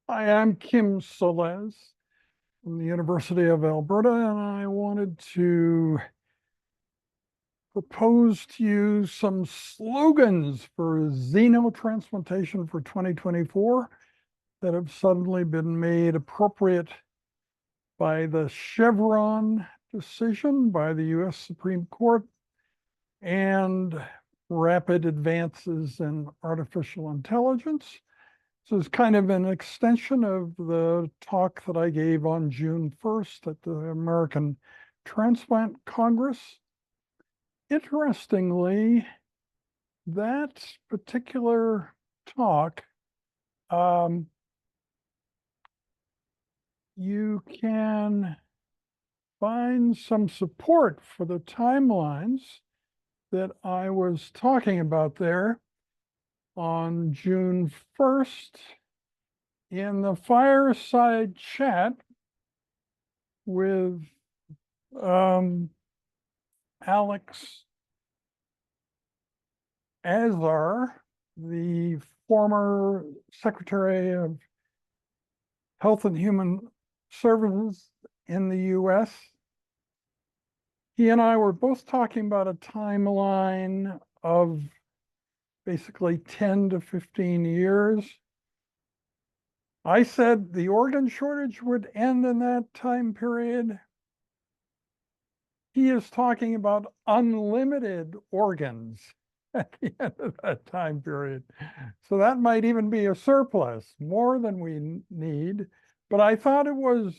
Hi, I'm Kim Solez from the University of Alberta, and I wanted to propose to you some slogans for xenotransplantation for 2024 that have suddenly been made appropriate by the Chevron decision by the US Supreme Court and rapid advances in artificial intelligence. So it's kind of an extension of the talk that I gave on June 1st at the American Transplant Congress. Interestingly, that particular talk, you can find some support for the timelines that I was talking about there on June 1st in the fireside chat with Alex Azar, the former Secretary of Health and Human Services in the US. He and I were both talking about a timeline of basically 10 to 15 years. I said the organ shortage would end in that time period. He is talking about unlimited organs at the end of that time period. So that might even be a surplus, more than we need. But I thought it was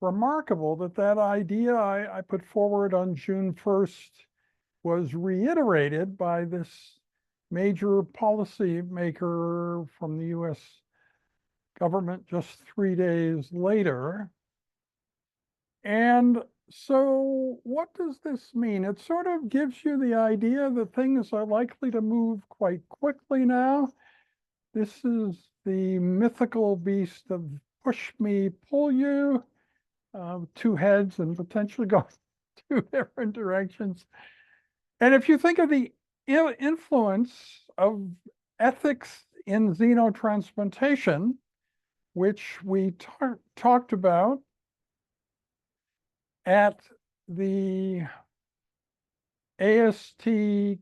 remarkable that that idea I put forward on June 1st was reiterated by this major policy maker from the US government just 3 days later. And so what does this mean? It sort of gives you the idea that things are likely to move quite quickly now. This is the mythical beast of push me, pull you, two heads and potentially go two different directions. And if you think of the influence of ethics in xenotransplantation, which we talked about at the AST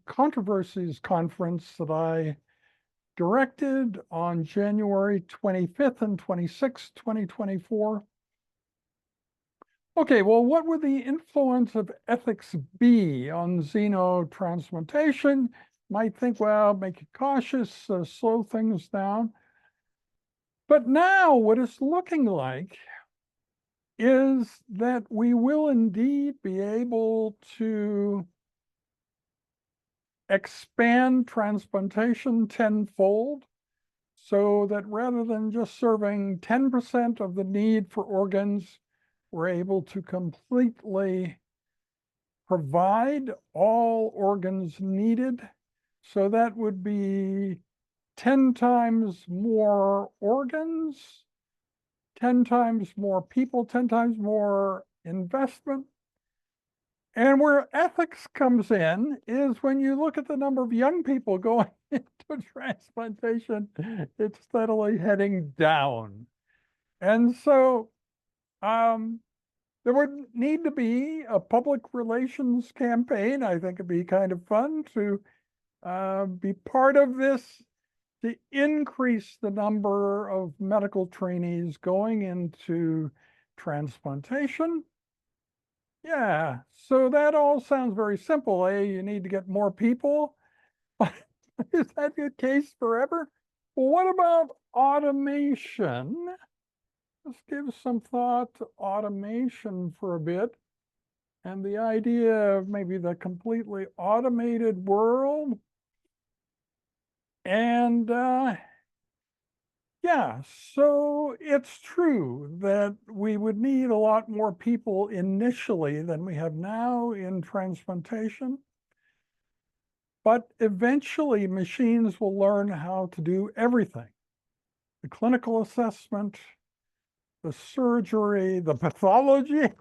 Controversies Conference that I directed on January 25th and 26th, 2024. Okay, well, what would the influence of ethics be on xenotransplantation? Might think, well, make it cautious, slow things down. But now what it's looking like is that we will indeed be able to expand transplantation tenfold, so that rather than just serving 10% of the need for organs, we're able to completely provide all organs needed. So that would be 10 times more organs, 10 times more people, 10 times more investment. And where ethics comes in is when you look at the number of young people going into transplantation, it's steadily heading down. And so there would need to be a public relations campaign. I think it'd be kind of fun to be part of this, to increase the number of medical trainees going into transplantation. Yeah, so that all sounds very simple. You need to get more people. Is that the case forever? Well, what about automation? Let's give some thought to automation for a bit. And the idea of maybe the completely automated world. And yeah, so it's true that we would need a lot more people initially than we have now in transplantation. But eventually machines will learn how to do everything. The clinical assessment, the surgery, the pathology,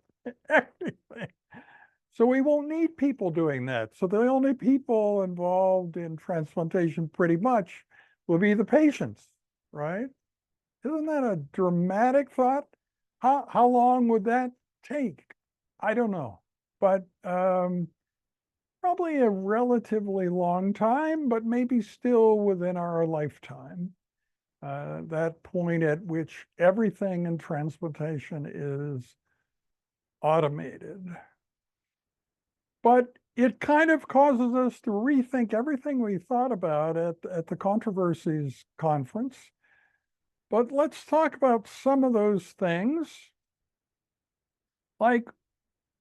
everything. So we won't need people doing that. So the only people involved in transplantation pretty much will be the patients, right? Isn't that a dramatic thought? How long would that take? I don't know, but probably a relatively long time, but maybe still within our lifetime. That point at which everything in transplantation is automated. But it kind of causes us to rethink everything we thought about at the Controversies Conference. But let's talk about some of those things. Like,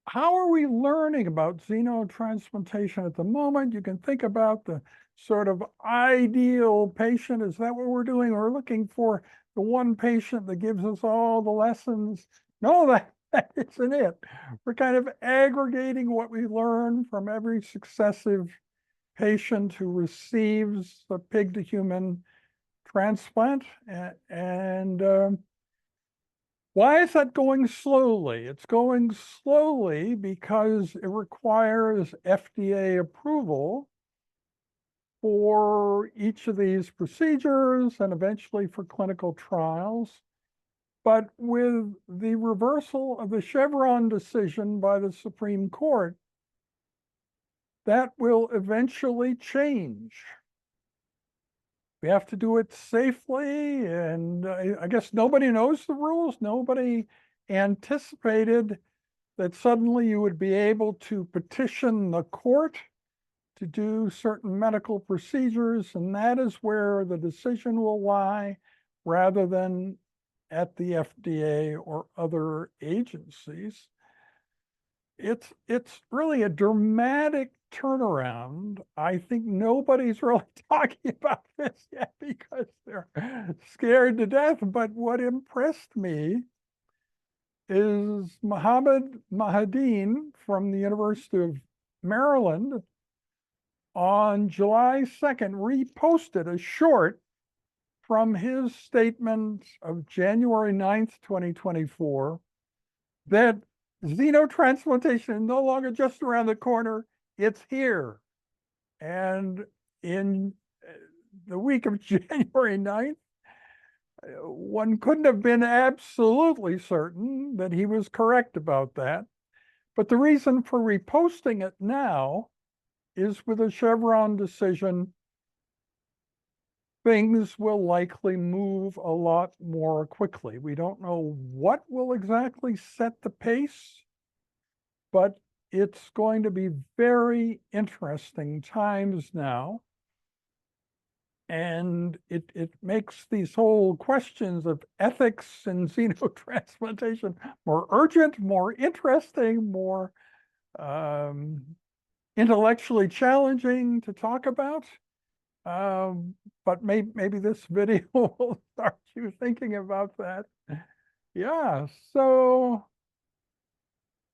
how are we learning about xenotransplantation at the moment? You can think about the sort of ideal patient. Is that what we're doing? We're looking for the one patient that gives us all the lessons. No, that isn't it. We're kind of aggregating what we learn from every successive patient who receives a pig to human transplant. Why is that going slowly? It's going slowly because it requires FDA approval for each of these procedures and eventually for clinical trials. But with the reversal of the Chevron decision by the Supreme Court, that will eventually change. We have to do it safely, and I guess nobody knows the rules. Nobody anticipated that suddenly you would be able to petition the court to do certain medical procedures, and that is where the decision will lie rather than at the FDA or other agencies. It's really a dramatic turnaround. I think nobody's really talking about this yet because they're scared to death. But what impressed me is Mohammed Mahadeen from the University of Maryland on July 2nd reposted a short from his statement of January 9th, 2024, that xenotransplantation is no longer just around the corner, it's here. And in the week of January 9th, one couldn't have been absolutely certain that he was correct about that. But the reason for reposting it now is with a Chevron decision, things will likely move a lot more quickly. We don't know what will exactly set the pace, but it's going to be very interesting times now. And it makes these whole questions of ethics and xenotransplantation more urgent, more interesting, more intellectually challenging to talk about. But maybe this video will start you thinking about that. Yeah, so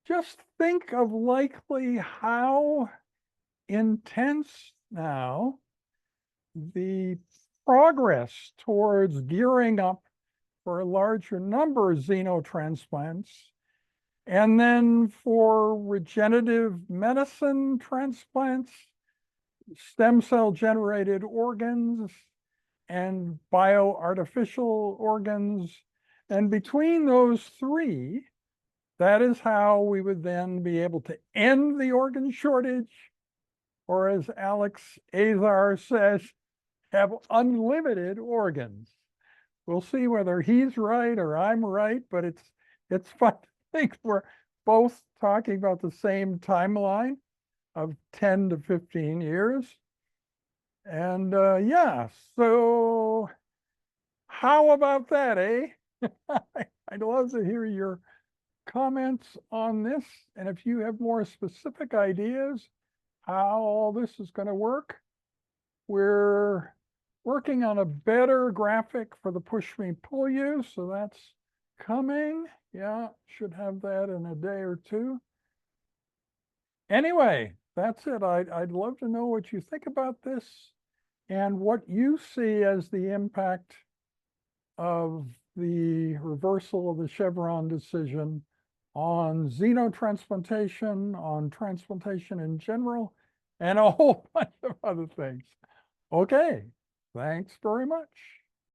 just think of likely how intense now the progress towards gearing up for a larger number of xenotransplants, and then for regenerative medicine transplants, stem cell generated organs, and bioartificial organs. And between those three, that is how we would then be able to end the organ shortage, or as Alex Azar says, have unlimited organs. We'll see whether he's right or I'm right, but it's fun to think we're both talking about the same timeline of 10 to 15 years. And yeah, so how about that, eh? I'd love to hear your comments on this. And if you have more specific ideas how all this is going to work, we're working on a better graphic for the push me pull you. So that's coming. Yeah, should have that in a day or two. Anyway, that's it. I'd love to know what you think about this and what you see as the impact of the reversal of the Chevron decision on xenotransplantation, on transplantation in general, and a whole bunch of other things. Okay, thanks very much.